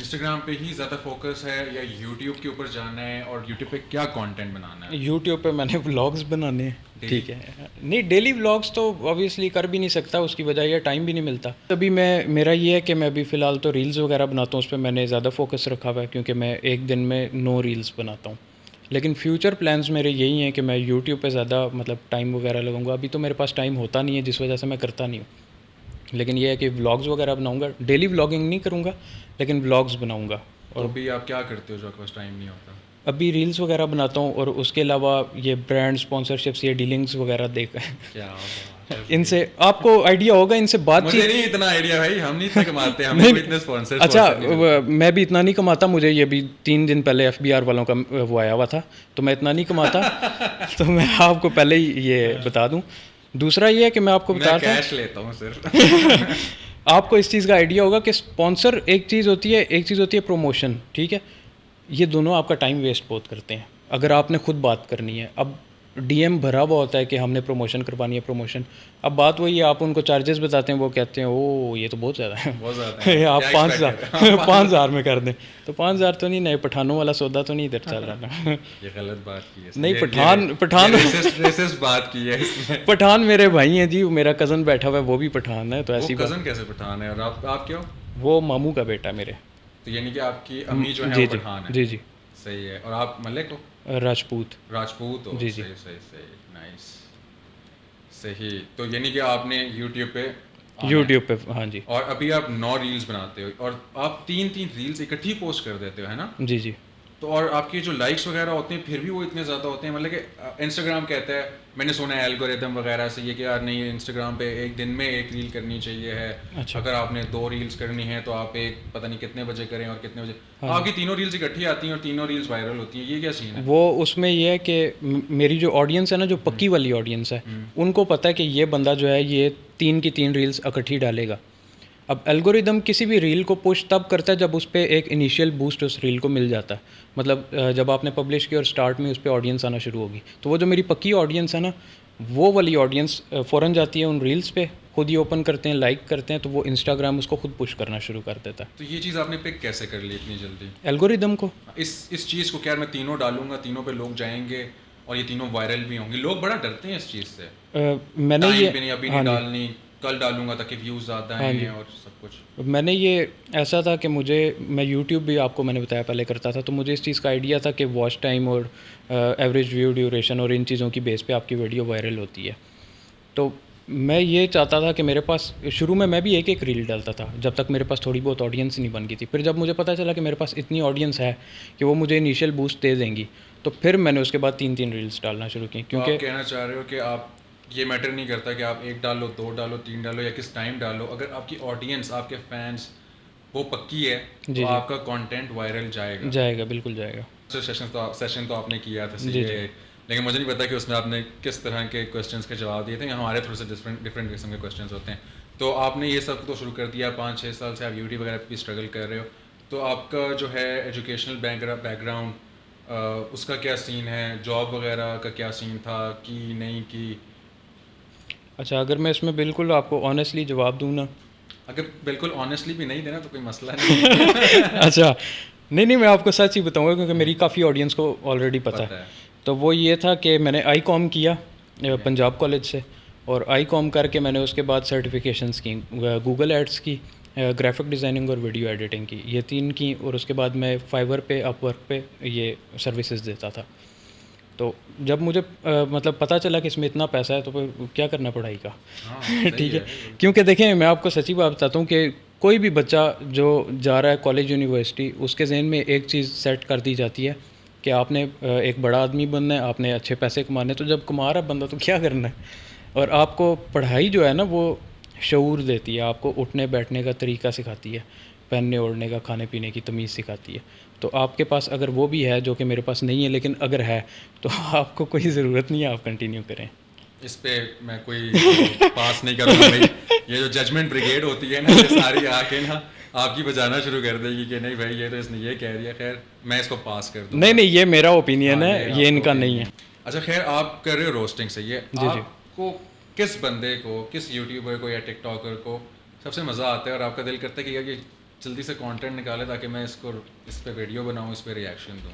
इंस्टाग्राम पे ही ज़्यादा फोकस है या यूट्यूब के ऊपर जाना है? और यूट्यूब पे क्या कंटेंट बनाना है? यूट्यूब पे मैंने व्लॉग्स बनाने हैं, ठीक है। नहीं, डेली व्लॉग्स तो ऑब्वियसली कर भी नहीं सकता, उसकी वजह यह टाइम भी नहीं मिलता। अभी मेरा ये है कि मैं अभी फ़िलहाल तो रील्स वगैरह बनाता हूँ, उस पर मैंने ज़्यादा फोकस रखा हुआ है, क्योंकि मैं एक दिन में 9 रील्स बनाता हूँ। लेकिन फ्यूचर प्लान्स मेरे यही हैं कि मैं यूट्यूब पे ज़्यादा मतलब टाइम वगैरह लगाऊंगा। अभी तो मेरे पास टाइम होता नहीं है, जिस वजह से मैं करता नहीं हूँ। लेकिन ये है कि व्लॉग्स वगैरह बनाऊंगा, डेली व्लॉगिंग नहीं करूँगा, लेकिन व्लॉग्स बनाऊंगा। और अभी आप क्या करते हो जो आपके पास टाइम नहीं होता? अभी रील्स वगैरह बनाता हूँ, और उसके अलावा ये ब्रांड स्पॉन्सरशिप्स, ये डीलिंग्स वगैरह देख क्या बात है। इनसे आपको आइडिया होगा, इनसे मुझे बातचीत। नहीं इतना आइडिया भाई, हम नहीं इतना कमाते, हमें कोई इतने स्पॉन्सर। अच्छा, मैं भी इतना नहीं कमाता, मुझे ये भी 3 दिन पहले FBR वालों का वो आया हुआ था, तो मैं इतना नहीं कमाता। तो मैं आपको पहले ही ये बता दूं। दूसरा ये है कि मैं आपको बता मैं रहा कैश लेता हूँ सिर्फ। आपको इस चीज़ का आइडिया होगा कि स्पॉन्सर एक चीज़ होती है, एक चीज़ होती है प्रमोशन, ठीक है। ये दोनों आपका टाइम वेस्ट बहुत करते हैं अगर आपने खुद बात करनी है। अब DM भरा हुआ होता है कि हमने प्रमोशन करवानी है, प्रमोशन। अब बात वही है, आप उनको चार्जेस बताते हैं, वो कहते हैं ओ ये तो बहुत ज़्यादा है, बहुत ज़्यादा है, आप क्या 5,000 expect कर- 5,000 में कर दें। तो 5,000 तो नहीं, नए पठानों वाला सौदा तो नहीं इधर चल रहा ना। ये गलत बात की है। नहीं, ये- पठान ये racist बात की है इसमें। पठान मेरे भाई हैं जी, मेरा कज़न बैठा हुआ है, वो भी पठान है, तो ऐसी वो बात। कजन कैसे पठान है और आप क्यों? वो मामू का बेटा मेरे। तो यानी कि आपकी अम्मी जो है जी वो जी पठान है? जी जी, सही है। और आप मलिक हो? राजपूत। राजपूत हो? जी, जी। सही सही सही, नाइस, सही। तो यानी कि आपने यूट्यूब पे आना है। यूट्यूब पे, हाँ जी। और अभी आप 9 रील्स बनाते हो, और आप 3 रील्स इकट्ठी पोस्ट कर देते हो, है ना? जी जी। तो और आपके जो लाइक्स वगैरह होते हैं फिर भी वो इतने ज़्यादा होते हैं, मतलब कि इंस्टाग्राम कहता है, मैंने सुना है एल्गोरिदम वगैरह से, ये कि यार नहीं, इंस्टाग्राम पे एक दिन में 1 रील करनी चाहिए है। अच्छा। अगर आपने 2 रील्स करनी है तो आप एक पता नहीं कितने बजे करें और कितने बजे। हाँ। आपकी 3 रील्स इकट्ठी आती हैं और 3 रील्स वायरल होती हैं, ये क्या सीन है? वो उसमें ये है कि मेरी जो ऑडियंस है ना, जो पक्की वाली ऑडियंस है, उनको पता है कि ये बंदा जो है ये 3 की 3 रील्स इकट्ठी डालेगा। अब एल्गोरिदम किसी भी रील को पुश तब करता है जब उस पर एक इनिशियल बूस्ट उस रील को मिल जाता है। मतलब जब आपने पब्लिश किया और स्टार्ट में उस पर ऑडियंस आना शुरू होगी, तो वो जो मेरी पक्की ऑडियंस है ना, वो वाली ऑडियंस फ़ौरन जाती है उन रील्स पे, खुद ही ओपन करते हैं, लाइक करते हैं, तो वो इंस्टाग्राम उसको खुद पुश करना शुरू कर देता है। तो ये चीज़ आपने पिक कैसे कर ली इतनी जल्दी? एल्गोरिदम को इस चीज़ को क्या मैं तीनों डालूंगा, तीनों पे लोग जाएंगे और ये तीनों वायरल भी होंगे? लोग बड़ा डरते हैं इस चीज़ से। मैंने टाइम ये पे नहीं, अभी हाँ नहीं जी। डालनी, कल डालूंगा ताकि व्यूज़ ज़्यादा हाँ जी। हैं और सब कुछ। मैंने ये ऐसा था कि मैं यूट्यूब भी आपको मैंने बताया पहले करता था, तो मुझे इस चीज़ का आइडिया था कि वॉच टाइम और एवरेज व्यू ड्यूरेशन और इन चीज़ों की बेस पे आपकी वीडियो वायरल होती है। तो मैं ये चाहता था कि मेरे पास शुरू में मैं भी एक रील डालता था जब तक मेरे पास थोड़ी बहुत ऑडियंस नहीं बन गई थी। फिर जब मुझे पता चला कि मेरे पास इतनी ऑडियंस है कि वो मुझे इनिशियल बूस्ट दे देंगी, तो फिर मैंने उसके बाद 3 रील्स डालना शुरू की। तो क्योंकि आप कहना चाह रहे हो कि आप, ये मैटर नहीं करता कि आप 1 डालो, 2 डालो, 3 डालो या किस टाइम डालो, अगर आपकी ऑडियंस, आपके फैंस वो पक्की है तो आपका कंटेंट वायरल जाएगा? जाएगा, बिल्कुल जाएगा। सेशन तो आपने किया था जी, ये, लेकिन मुझे नहीं पता कि उसमें आपने किस तरह के क्वेश्चंस के जवाब दिए थे। हमारे थोड़े से डिफरेंट किस्म के क्वेश्चंस होते हैं। तो आपने ये सब तो शुरू कर दिया, 5-6 साल से आप यूट्यूब वगैरह पे भी स्ट्रगल कर रहे हो, तो आपका जो है एजुकेशनल बैकग्राउंड उसका क्या सीन है, जॉब वगैरह का क्या सीन था कि नहीं कि? अच्छा, अगर मैं इसमें बिल्कुल आपको ऑनेस्टली जवाब दूँ ना। अगर बिल्कुल ऑनेस्टली भी नहीं देना तो कोई मसला नहीं है। अच्छा, नहीं मैं आपको सच ही बताऊंगा क्योंकि मेरी काफ़ी ऑडियंस को ऑलरेडी पता पता है। है। तो वो ये था कि मैंने आई कॉम किया है। पंजाब कॉलेज से, और आई कॉम करके मैंने उसके बाद सर्टिफिकेशंस की, गूगल एड्स की, ग्राफिक डिज़ाइनिंग और वीडियो एडिटिंग की, ये 3 की। और उसके बाद मैं फाइवर पे, अपवर्क पे ये सर्विसेज देता था। तो जब मुझे मतलब पता चला कि इसमें इतना पैसा है तो फिर क्या करना पढ़ाई का। हाँ सही ठीक है, है। क्योंकि देखें मैं आपको सच्ची बात बताता हूँ कि कोई भी बच्चा जो जा रहा है कॉलेज यूनिवर्सिटी, उसके जहन में एक चीज़ सेट कर दी जाती है कि आपने एक बड़ा आदमी बनना है, आपने अच्छे पैसे कमाने। तो जब कमा रहा बंदा तो क्या करना है। और आपको पढ़ाई जो है ना वो शऊर देती है, आपको उठने बैठने का तरीका सिखाती है, पहनने ओढ़ने का, खाने पीने की तमीज़ सिखाती है। तो आपके पास अगर वो भी है, जो कि मेरे पास नहीं है, लेकिन अगर है तो आपको कोई ज़रूरत नहीं है, आप कंटिन्यू करें। इस पे मैं कोई पास नहीं करूँगा भाई। ये जो जजमेंट ब्रिगेड होती है ना, ये सारी आके ना आपकी बजाना शुरू कर देगी कि नहीं भाई ये तो इसने ये कह दिया, खैर मैं इसको पास कर दूँगा। नहीं ये मेरा ओपिनियन हाँ, है, ये इनका नहीं है। अच्छा खैर, आप कर रहे हो रोस्टिंग, सही है। जी। आपको किस बंदे को, किस यूट्यूबर को या टिकटॉकर को सबसे मज़ा आता है और आपका दिल करता है कि यार ये जल्दी से कंटेंट निकाले ताकि मैं इसको, इस पे वीडियो बनाऊँ, इस पे रिएक्शन दूँ?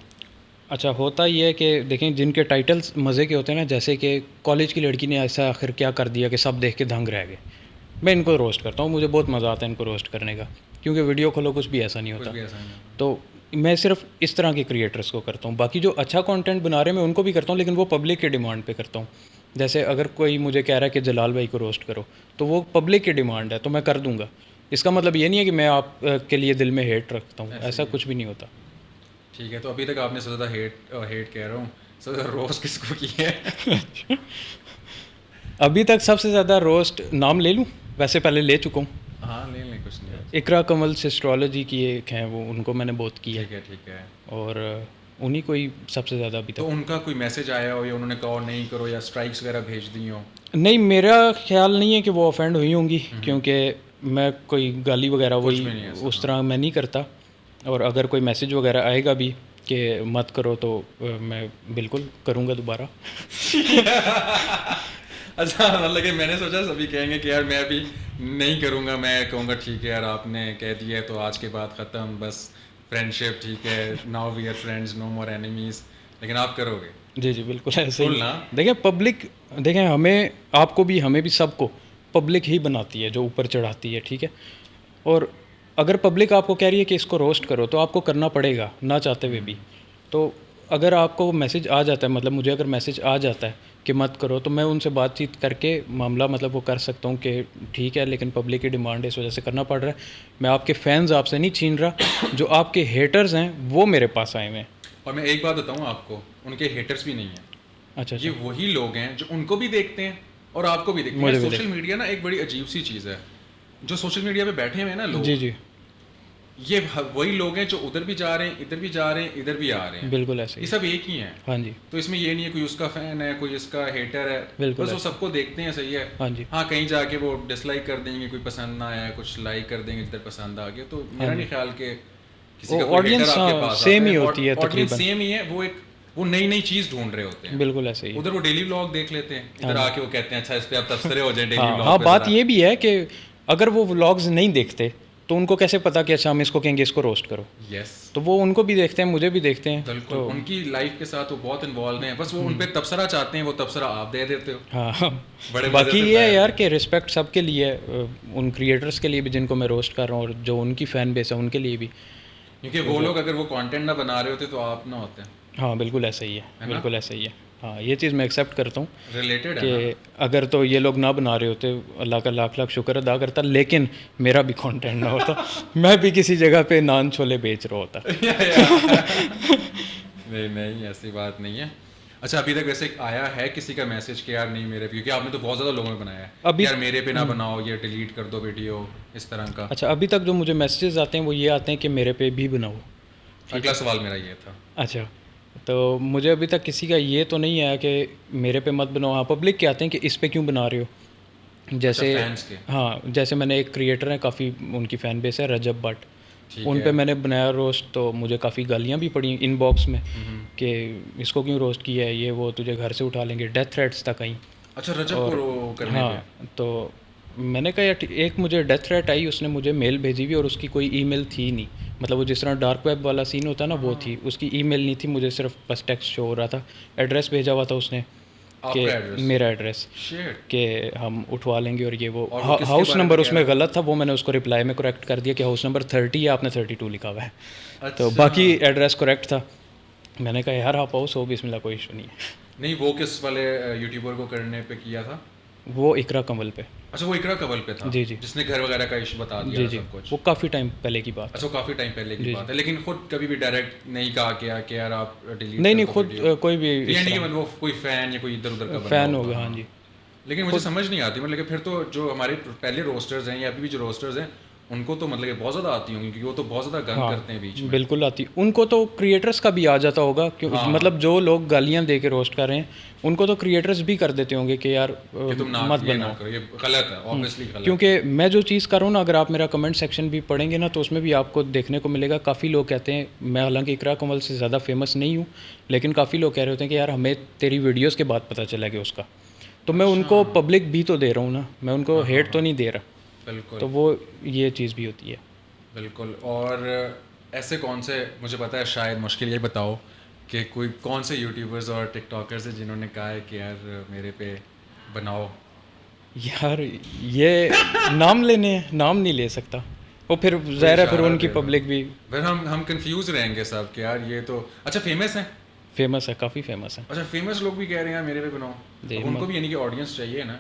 अच्छा, होता ये है कि देखें जिनके टाइटल्स मज़े के होते हैं ना, जैसे कि कॉलेज की लड़की ने ऐसा आखिर क्या कर दिया कि सब देख के दंग रह गए, मैं इनको रोस्ट करता हूँ। मुझे बहुत मज़ा आता है इनको रोस्ट करने का, क्योंकि वीडियो खोलो कुछ भी ऐसा नहीं कुछ होता। भी ऐसा नहीं। तो मैं सिर्फ इस तरह के क्रिएटर्स को करता हूँ। बाकी जो अच्छा कंटेंट बना रहे हैं मैं उनको भी करता हूँ, लेकिन वो पब्लिक के डिमांड पे करता हूँ। जैसे अगर कोई मुझे कह रहा है कि जलाल भाई को रोस्ट करो, तो वो पब्लिक की डिमांड है तो मैं कर दूंगा। इसका मतलब ये नहीं है कि मैं आप के लिए दिल में हेट रखता हूँ, ऐसा कुछ भी नहीं होता। ठीक है, तो अभी तक आपने सबसे ज़्यादा हेट कह रहा हूँ, सबसे ज़्यादा रोस्ट किसको किया है? अभी तक सबसे ज़्यादा रोस्ट नाम ले लूँ? वैसे पहले ले चुका हूँ। हाँ ले लें, कुछ नहीं है। इकरा कमल से एस्ट्रोलॉजी की एक हैं, वो उनको मैंने बहुत किया ठीक है ठीक है। और उन्हीं को ही सबसे ज़्यादा अभी तो तक। उनका कोई मैसेज आया हो या उन्होंने कहा नहीं करो या स्ट्राइक्स वगैरह भेज दी हो? नहीं, मेरा ख्याल नहीं है कि वो ऑफेंड हुई होंगी, क्योंकि मैं कोई गाली वगैरह कुछ वही भी नहीं है ऐसा, उस तरह मैं नहीं करता। और अगर कोई मैसेज वगैरह आएगा भी कि मत करो तो मैं बिल्कुल करूँगा दोबारा। अच्छा मतलब कि मैंने सोचा सभी कहेंगे कि यार मैं भी नहीं करूँगा, मैं कहूँगा ठीक है यार आपने कह दिया है तो आज के बाद ख़त्म, बस फ्रेंडशिप ठीक है, now we are friends, no more enemies, लेकिन आप करोगे? जी बिल्कुल ऐसे ही। फुल ना? देखें पब्लिक, देखें हमें, आपको भी, हमें भी, सबको पब्लिक ही बनाती है, जो ऊपर चढ़ाती है, ठीक है। और अगर पब्लिक आपको कह रही है कि इसको रोस्ट करो तो आपको करना पड़ेगा ना चाहते हुए भी। तो अगर आपको मैसेज आ जाता है, मतलब मुझे अगर मैसेज आ जाता है कि मत करो, तो मैं उनसे बातचीत करके मामला मतलब वो कर सकता हूँ कि ठीक है, लेकिन पब्लिक की डिमांड है, इस वजह से करना पड़ रहा है। मैं आपके फैंस आपसे नहीं छीन रहा, जो आपके हेटर्स हैं वो मेरे पास आए हुए हैं। और मैं एक बात बताऊँ आपको, उनके हेटर्स भी नहीं हैं। अच्छा ये वही लोग हैं जो उनको भी देखते हैं और आपको भी देखते हैं। सोशल मीडिया ना एक बड़ी अजीब सी चीज़ है, जो सोशल मीडिया पे बैठे हुए हैं ना लोग, जी ये वही लोग हैं जो उधर भी जा रहे हैं, इधर भी जा रहे हैं, इधर भी आ रहे हैं, बिल्कुल ऐसे ये ही। सब एक ही हैं। हाँ जी तो इसमें ये नहीं है कोई उसका फैन है, कोई इसका हेटर है, बिल्कुल बस वो सबको देखते हैं, सही है। हाँ जी हाँ कहीं जाके वो डिसलाइक कर देंगे, कोई पसंद ना आया, कुछ लाइक कर देंगे जिधर पसंद आ गया। तो मेरा नहीं ख्याल कि किसी का कोई ऑडियंस हेटर आपके पास सेम ही होती है ऑडियंस तकरीबन। सेम ही है, वो नई नई चीज़ ढूंढ रहे होते हैं। बिल्कुल ऐसे ही। उधर वो डेली व्लॉग देख लेते हैं, इधर आके वो कहते हैं अच्छा इस पे आप तबसरे हो जाए डेली हाँ व्लॉग हाँ, पे बात ज़रा। ये भी है कि अगर वो व्लॉग्स नहीं देखते तो उनको कैसे पता कि अच्छा हम इसको कहेंगे इसको रोस्ट करो। यस तो वो उनको भी देखते हैं, मुझे भी देखते हैं। बिल्कुल, तो उनकी लाइफ के साथ वो बहुत इन्वॉल्व हैं, बस वो उन पे तबसरा चाहते हैं, वो तबसरा आप दे देते हो। हाँ बड़े बाकी मज़े से ये है बैठ यार कि रिस्पेक्ट सबके लिए है, उन क्रिएटर्स के लिए भी जिनको मैं रोस्ट कर रहा हूँ, और जो उनकी फ़ैन बेस है उनके लिए भी। क्योंकि वो लोग अगर वो कंटेंट ना बना रहे होते तो आप ना होते। हाँ बिल्कुल ऐसा ही है, ना? बिल्कुल ऐसा ही है। हाँ ये चीज़ मैं एक्सेप्ट करता हूँ रिलेटेड है ना? कि अगर तो ये लोग ना बना रहे होते, अल्लाह का लाख लाख शुक्र अदा करता, लेकिन मेरा भी कंटेंट ना होता, मैं भी किसी जगह पे नान छोले बेच रहा होता। नहीं नहीं ऐसी बात नहीं है। अच्छा अभी तक वैसे आया है किसी का मैसेज कि यार नहीं मेरे पे, क्योंकि आपने तो बहुत ज़्यादा लोगों ने बनाया है अभी यार मेरे पे ना बनाओ, ये डिलीट कर दो वीडियो, इस तरह का? अच्छा, अभी तक जो मुझे मैसेजेस आते हैं वो ये आते हैं कि मेरे पे भी बनाओ। अगला सवाल मेरा ये था। अच्छा, तो मुझे अभी तक किसी का ये तो नहीं आया कि मेरे पे मत बनाओ। हाँ पब्लिक के आते हैं कि इस पे क्यों बना रहे हो, जैसे फैंस के। हाँ, जैसे मैंने एक क्रिएटर है, काफ़ी उनकी फ़ैन बेस है, रजब भट्ट। ठीक उन है। पे मैंने बनाया रोस्ट, तो मुझे काफ़ी गालियाँ भी पड़ी इनबॉक्स में कि इसको क्यों रोस्ट किया है, ये वो, तुझे घर से उठा लेंगे, डेथ थ्रेट्स था कहीं। अच्छा, रजब को और करने पे। हाँ, तो मैंने कहा यार एक मुझे डेथ थ्रेट आई, उसने मुझे मेल भेजी हुई और उसकी कोई ईमेल थी नहीं। मतलब वो जिस तरह डार्क वेब वाला सीन होता है ना, वो थी, उसकी ईमेल नहीं थी, मुझे सिर्फ बस टेक्स्ट शो हो रहा था। एड्रेस भेजा हुआ था उसने कि आपका एड्रेस। मेरा एड्रेस, शिट। कि हम उठवा लेंगे और ये वो। और वो किसके हाउस बारे में नंबर कह उसमें रहा था? गलत था, वो मैंने उसको रिप्लाई में करेक्ट कर दिया कि हाउस नंबर 30 है, आपने 32 लिखा हुआ है। तो अच्छा। बाकी एड्रेस करेक्ट था। मैंने कहा यार आप आओ, सो बिस्मिल्लाह, कोई इशू नहीं है। नहीं, वो किस वाले यूट्यूबर को करने पे किया था? वो इकरा कमल पे। अच्छा, वो इकरा कवल पे था। जी जी जिसने घर वगैरह का इशू बता दिया जी था जी, सब कुछ। वो काफ़ी टाइम पहले की बात है। अच्छा, वो काफ़ी टाइम पहले की जी, बात है, लेकिन खुद कभी भी डायरेक्ट नहीं कहा कि यार आप डिलीट नहीं कर नहीं, दो खुद वीडियो। कोई भी इस यानी कि तरह मतलब वो कोई फैन या कोई इधर उधर का बंदा फ़ैन हो होगा, गया, हाँ हाँ। जी। लेकिन मुझे समझ नहीं आती, मतलब कि फिर तो जो हमारे पहले रोस्टर्स हैं या अभी भी जो रोस्टर्स हैं, उनको तो मतलब कि बहुत ज़्यादा आती होंगी, क्योंकि वो तो बहुत ज़्यादा गंद करते हैं बीच हाँ में। बिल्कुल आती, उनको तो क्रिएटर्स का भी आ जाता होगा, क्यों हाँ। मतलब जो लोग गालियाँ दे के रोस्ट कर रहे हैं, उनको तो क्रिएटर्स भी कर देते होंगे कि यार कि तुम ना मत ये ना बनाओ। करो, ये गलत है, ऑब्वियसली गलत है। क्योंकि मैं जो चीज़ कर रहा हूँ ना, अगर आप मेरा कमेंट सेक्शन भी पढ़ेंगे ना, तो उसमें भी आपको देखने को मिलेगा, काफ़ी लोग कहते हैं, मैं हालांकि इकरा कमल से ज़्यादा फेमस नहीं हूँ, लेकिन काफ़ी लोग कह रहे होते हैं कि यार हमें तेरी वीडियोस के बाद पता चला कि उसका, तो मैं उनको पब्लिक भी तो दे रहा हूँ ना, मैं उनको हेट तो नहीं दे रहा। बिल्कुल तो वो ये चीज़ भी होती है। बिल्कुल। और ऐसे कौन से, मुझे पता है शायद मुश्किल, ये बताओ कि कोई कौन से यूट्यूबर्स और टिकटॉकर्स हैं जिन्होंने कहा है कि यार मेरे पे बनाओ? यार ये नाम लेने हैं, नाम नहीं ले सकता, वो फिर कोई ज़ाहिर है फिर इशारा उनकी दे दो। पब्लिक भी फिर हम कंफ्यूज रहेंगे सब कि यार ये तो अच्छा फेमस है। फेमस है, काफ़ी फेमस है। अच्छा, फेमस लोग भी कह रहे हैं यार मेरे पे बनाओ। जी, अब उनको भी यानी कि ऑडियंस चाहिए ना।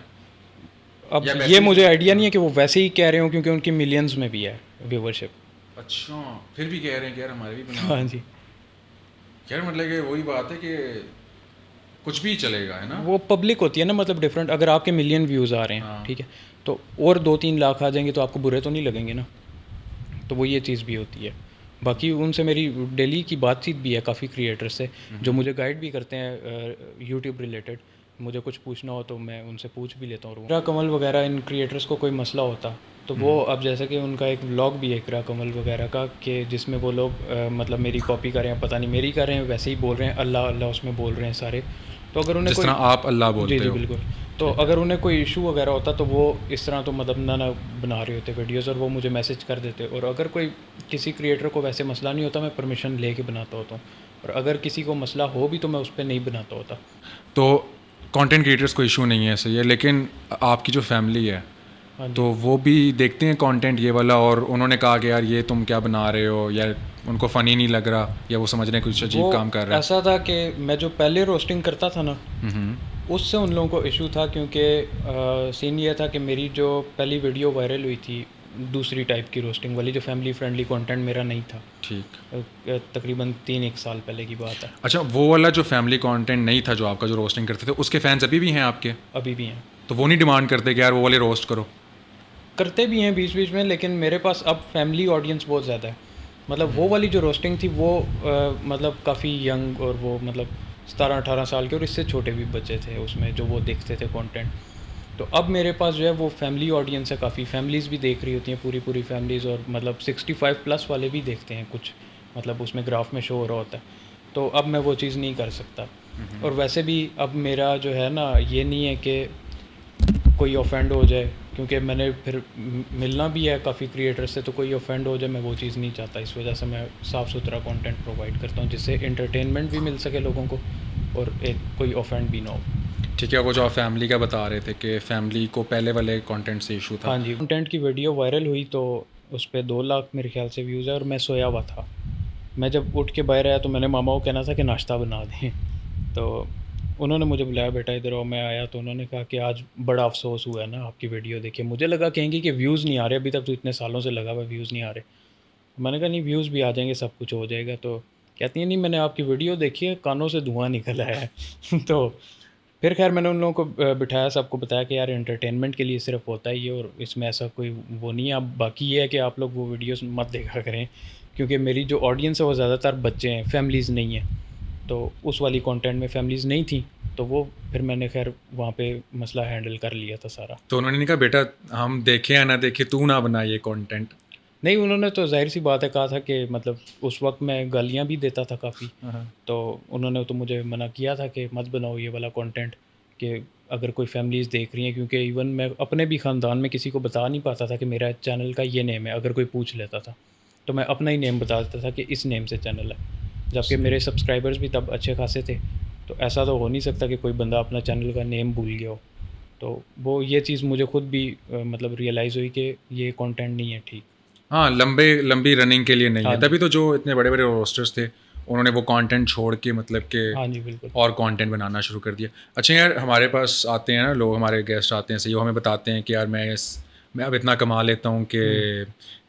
अब या ये वैसे मुझे आइडिया हाँ। नहीं है कि वो वैसे ही कह रहे हो, क्योंकि उनकी मिलियंस में भी है व्यूवरशिप। अच्छा, फिर भी कह रहे हैं कि यार हमारे भी बना हाँ दो। जी, यार मतलब कि वही बात है कि कुछ भी चलेगा, है ना। वो पब्लिक होती है ना, मतलब डिफरेंट, अगर आपके मिलियन व्यूज़ आ रहे हैं, हाँ। ठीक है, तो और 2-3 लाख आ जाएंगे तो आपको बुरे तो नहीं लगेंगे ना। तो वो ये चीज़ भी होती है। बाकी उनसे मेरी डेली की बातचीत भी है काफ़ी क्रिएटर से, जो मुझे गाइड भी करते हैं यूट्यूब रिलेटेड। मुझे कुछ पूछना हो तो मैं उनसे पूछ भी लेता हूँ। इकरा कमल वगैरह, इन क्रिएटर्स को कोई मसला होता तो वो, अब जैसे कि उनका एक व्लॉग भी है इकरा कमल वगैरह का, कि जिसमें वो लोग मतलब मेरी कॉपी कर रहे हैं, पता नहीं मेरी कर रहे हैं, वैसे ही बोल रहे हैं, अल्लाह अल्लाह उसमें बोल रहे हैं सारे। तो अगर उन्हें जिस कोई, तरह आप अल्लाह जी बोलते जी हो। बिल्कुल, तो अगर उन्हें कोई इशू वगैरह होता तो वो इस तरह तो मतलब ना बना रहे होते वीडियोज़, और वो मुझे मैसेज कर देते। और अगर कोई किसी क्रिएटर को वैसे मसला नहीं होता, मैं परमिशन ले के बनाता होता हूँ। और अगर किसी को मसला हो भी तो मैं उस पर नहीं बनाता होता। तो कंटेंट क्रिएटर्स को इशू नहीं है, सही है, लेकिन आपकी जो फैमिली है हाँ जी। तो वो भी देखते हैं कंटेंट ये वाला, और उन्होंने कहा कि यार ये तुम क्या बना रहे हो, या उनको फ़नी नहीं लग रहा, या वो समझ रहे हैं कुछ अजीब वो काम कर रहा है? ऐसा था कि मैं जो पहले रोस्टिंग करता था ना, हम्म। उससे उन लोगों को इशू था, क्योंकि सीन ये था कि मेरी जो पहली वीडियो वायरल हुई थी, दूसरी टाइप की रोस्टिंग वाली, जो फैमिली फ्रेंडली कंटेंट मेरा नहीं था, ठीक। तकरीबन 3-1 साल पहले की बात है। अच्छा, वो वाला जो फैमिली कंटेंट नहीं था जो आपका, जो रोस्टिंग करते थे, उसके फैंस अभी भी हैं आपके? अभी भी हैं, तो वो नहीं डिमांड करते कि यार वो वाले रोस्ट करो? करते भी हैं बीच बीच में, लेकिन मेरे पास अब फैमिली ऑडियंस बहुत ज़्यादा है। मतलब वो वाली जो रोस्टिंग थी वो मतलब काफ़ी यंग, और वो मतलब 17-18 साल के और इससे छोटे भी बच्चे थे उसमें, जो वो देखते थे कंटेंट। तो अब मेरे पास जो है वो फैमिली ऑडियंस है, काफ़ी फैमिलीज़ भी देख रही होती हैं, पूरी पूरी फैमिलीज़, और मतलब 65 प्लस वाले भी देखते हैं कुछ, मतलब उसमें ग्राफ में शो हो रहा होता है। तो अब मैं वो चीज़ नहीं कर सकता। और वैसे भी अब मेरा जो है ना, ये नहीं है कि कोई ऑफेंड हो जाए, क्योंकि मैंने फिर मिलना भी है काफ़ी क्रिएटर से, तो कोई ऑफेंड हो जाए, मैं वो चीज़ नहीं चाहता। इस वजह से मैं साफ़ सुथरा कंटेंट प्रोवाइड करता हूँ, जिससे एंटरटेनमेंट भी मिल सके लोगों को, और एक कोई ऑफेंड भी ना हो। ठीक है, वो जो आप फैमिली का बता रहे थे कि फैमिली को पहले वाले कंटेंट से इशू था। हाँ जी, कंटेंट की वीडियो वायरल हुई तो उस पर 2 लाख मेरे ख्याल से व्यूज़ है, और मैं सोया हुआ था। मैं जब उठ के बाहर आया तो मैंने मामा को कहना था कि नाश्ता बना दें। तो उन्होंने मुझे बुलाया, बेटा इधर आओ। मैं आया तो उन्होंने कहा कि आज बड़ा अफसोस हुआ है ना, आपकी वीडियो देखिए। मुझे लगा कहेंगे कि व्यूज़ नहीं आ रहे, अभी तक तो इतने सालों से लगा हुआ व्यूज़ नहीं आ रहे। मैंने कहा नहीं, व्यूज़ भी आ जाएंगे, सब कुछ हो जाएगा। तो कहती हैं नहीं, मैंने आपकी वीडियो देखी है, कानों से धुआं निकल आया है। तो फिर खैर मैंने उन लोगों को बिठाया, सबको बताया कि यार एंटरटेनमेंट के लिए सिर्फ होता है ये, और इसमें ऐसा कोई वो नहीं है। अब बाकी ये है कि आप लोग वो वीडियोस मत देखा करें, क्योंकि मेरी जो ऑडियंस है वो ज़्यादातर बच्चे हैं, फैमिलीज़ नहीं हैं। तो उस वाली कंटेंट में फैमिलीज़ नहीं थी, तो वो फिर मैंने खैर वहाँ पे मसला हैंडल कर लिया था सारा। तो उन्होंने नहीं कहा बेटा हम देखें या ना देखें तू ना बना ये कंटेंट? नहीं, उन्होंने तो ज़ाहिर सी बात है कहा था कि मतलब उस वक्त मैं गालियाँ भी देता था काफ़ी, तो उन्होंने तो मुझे मना किया था कि मत बनाओ ये वाला कंटेंट, कि अगर कोई फैमिलीज़ देख रही हैं, क्योंकि इवन मैं अपने भी ख़ानदान में किसी को बता नहीं पाता था कि मेरा चैनल का ये नेम है। अगर कोई पूछ लेता था तो मैं अपना ही नेम बता देता था कि इस नेम से चैनल है, जबकि मेरे सब्सक्राइबर्स भी तब अच्छे खासे थे। तो ऐसा तो हो नहीं सकता कि कोई बंदा अपना चैनल का नेम भूल गया हो। तो वो ये चीज़ मुझे खुद भी मतलब रियलाइज़ हुई कि ये कंटेंट नहीं है ठीक। हाँ, लंबी रनिंग के लिए नहीं है। हाँ जी। तभी तो जो इतने बड़े-बड़े रोस्टर्स थे, उन्होंने वो कंटेंट छोड़ के मतलब कि हाँ जी, बिल्कुल। और कंटेंट बनाना शुरू कर दिया। अच्छा यार, हमारे पास आते हैं ना लोग, हमारे गेस्ट आते हैं, सही वो हमें बताते हैं कि यार मैं अब इतना कमा लेता हूँ कि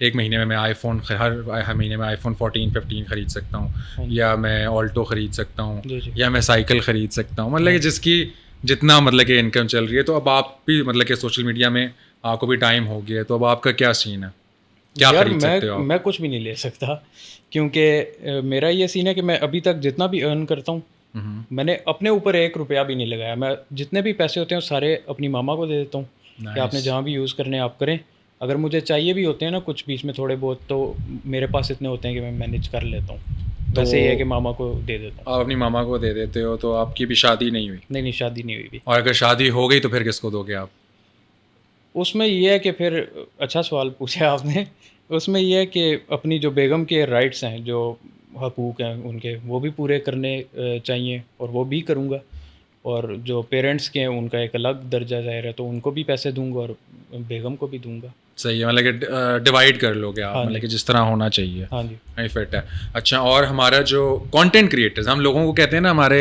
एक महीने में मैं हर महीने में आईफोन 14, 15 ख़रीद सकता हाँ हूँ, जी। या मैं ऑल्टो ख़रीद सकता हूँ, जी, जी। या मैं साइकिल ख़रीद सकता हूँ। मतलब कि जिसकी जितना मतलब कि इनकम चल रही है। तो अब आप भी मतलब कि सोशल मीडिया में आपको भी टाइम हो गया है, तो अब आपका क्या सीन है? क्या यार खरीद सकते हो आप? मैं कुछ भी नहीं ले सकता, क्योंकि मेरा ये सीन है कि मैं अभी तक जितना भी अर्न करता हूँ, मैंने अपने ऊपर 1 रुपया भी नहीं लगाया। मैं जितने भी पैसे होते हैं वो सारे अपनी मामा को दे देता हूँ कि आपने नाइस। जहाँ भी यूज़ करने आप करें। अगर मुझे चाहिए भी होते हैं ना कुछ बीच में थोड़े बहुत, तो मेरे पास इतने होते हैं कि मैं मैनेज कर लेता हूँ। तो वैसे ये है कि मामा को दे देता हूँ। आप अपनी मामा को दे देते हो, तो आपकी भी शादी नहीं हुई? नहीं, नहीं, शादी नहीं हुई भी। और अगर शादी हो गई तो फिर किसको दोगे आप? उसमें ये है कि फिर अच्छा सवाल पूछा आपने। उसमें ये है कि अपनी जो बेगम के राइट्स हैं, जो हकूक़ हैं उनके, वो भी पूरे करने चाहिए, और वो भी करूँगा। और जो पेरेंट्स के हैं उनका एक अलग दर्जा ज़ाहिर है, तो उनको भी पैसे दूँगा और बेगम को भी दूँगा। सही है, मतलब कि डिवाइड कर लोगे आप, हाँ मतलब जी। कि जिस तरह होना चाहिए। हाँ जी। नहीं, फिट है। अच्छा, और हमारा जो कंटेंट क्रिएटर्स, हम लोगों को कहते हैं ना हमारे,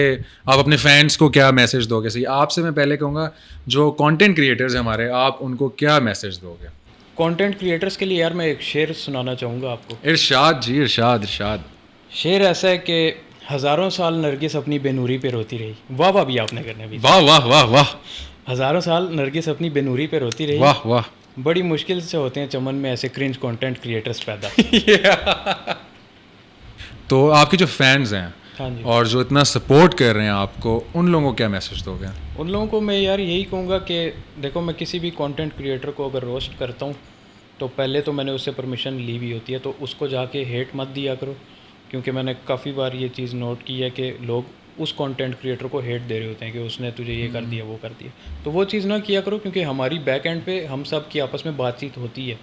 आप अपने फैंस को क्या मैसेज दोगे? सही, आपसे मैं पहले कहूँगा जो कंटेंट क्रिएटर्स हैं हमारे, आप उनको क्या मैसेज दोगे? कंटेंट क्रिएटर्स के लिए यार मैं एक शेर सुनाना चाहूँगा आपको। इरशाद जी, इरशाद, इरशाद। शेर ऐसा है कि हज़ारों साल नरगिस अपनी बेनूरी पे रोती रही। वाह वाह भी आपने करने भी। वाह वाह वाह वाह हज़ारों साल नरगिस अपनी बेनूरी पे रोती रही। वाह वाह। बड़ी मुश्किल से होते हैं चमन में ऐसे क्रिंज कंटेंट क्रिएटर्स पैदा। तो आपके जो फैंस हैं हाँ जी। और जो इतना सपोर्ट कर रहे हैं आपको, उन लोगों को क्या मैसेज दोगे? उन लोगों को मैं यार यही कहूँगा कि देखो, मैं किसी भी कंटेंट क्रिएटर को अगर रोस्ट करता हूँ, तो पहले तो मैंने उससे परमिशन ली भी होती है, तो उसको जाके हेट मत दिया करो, क्योंकि मैंने काफ़ी बार ये चीज़ नोट की है कि लोग उस कंटेंट क्रिएटर को हेट दे रहे होते हैं कि उसने तुझे ये कर दिया, वो कर दिया। तो वो चीज़ ना किया करो, क्योंकि हमारी बैक एंड पे हम सब की आपस में बातचीत होती है,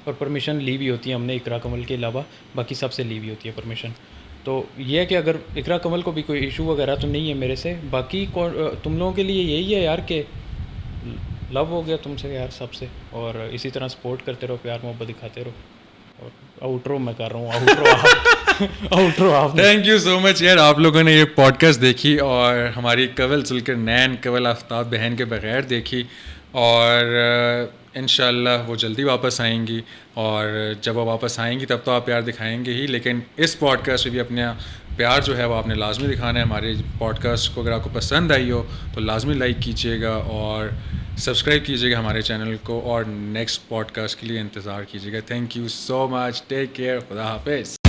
और परमिशन ली भी होती है हमने, इकरा कमल के अलावा बाकी सबसे ली भी होती है परमिशन। तो ये है कि अगर इकरा कमल को भी कोई इशू वगैरह तो नहीं है मेरे से, बाकी तुम लोगों के लिए यही है यार कि लव हो गया तुमसे यार सबसे, और इसी तरह सपोर्ट करते रहो, प्यार मोहब्बत दिखाते रहो। और आउटरो मैं कर रहा हूँ, आउटरो आप आउटरो आप। थैंक यू सो मच यार, आप लोगों ने ये पॉडकास्ट देखी और हमारी कवल सुलकर नैन कवल आफ्ताब बहन के बगैर देखी, और इंशाल्लाह वो जल्दी वापस आएंगी, और जब वो वापस आएंगी तब तो आप प्यार दिखाएंगे ही, लेकिन इस पॉडकास्ट में भी अपने प्यार जो है वो आपने लाजमी दिखाना है। हमारे पॉडकास्ट को अगर आपको पसंद आई हो तो लाजमी लाइक कीजिएगा और सब्सक्राइब कीजिएगा हमारे चैनल को, और नेक्स्ट पॉडकास्ट के लिए इंतज़ार कीजिएगा। Thank you so much, take care, खुदा हाफिज़।